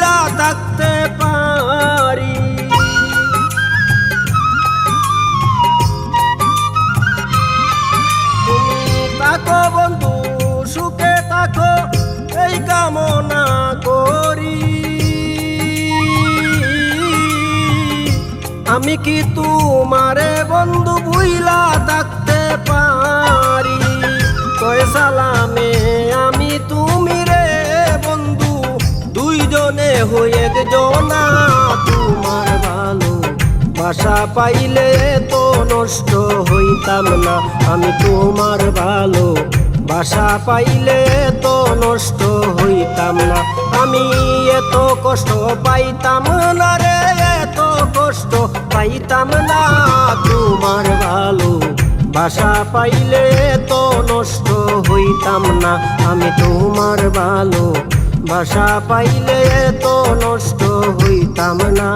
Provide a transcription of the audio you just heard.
ভুইলা থাকতে পারি। তুমি থাকো বন্ধু সুখে থাকো এই কামনা করি। আমি কি তোমারে বন্ধু ভুইলা থাকতে পারি? কয় সালামে আমি তুমি রে বন্ধু দুইজনে হয়ে একজনা। তোমার ভালো বাসা পাইলে তো নষ্ট হইতাম না। আমি তোমার ভালো বাসা পাইলে তো নষ্ট হইতাম না। আমি এত কষ্ট পাইতাম না রে, এত কষ্ট পাইতাম না। তোমার ভালো বাসা পাইলে তো নষ্ট হইতাম না। আমি তোমার ভালো বাসা পাইলে তো নষ্ট হইতাম না।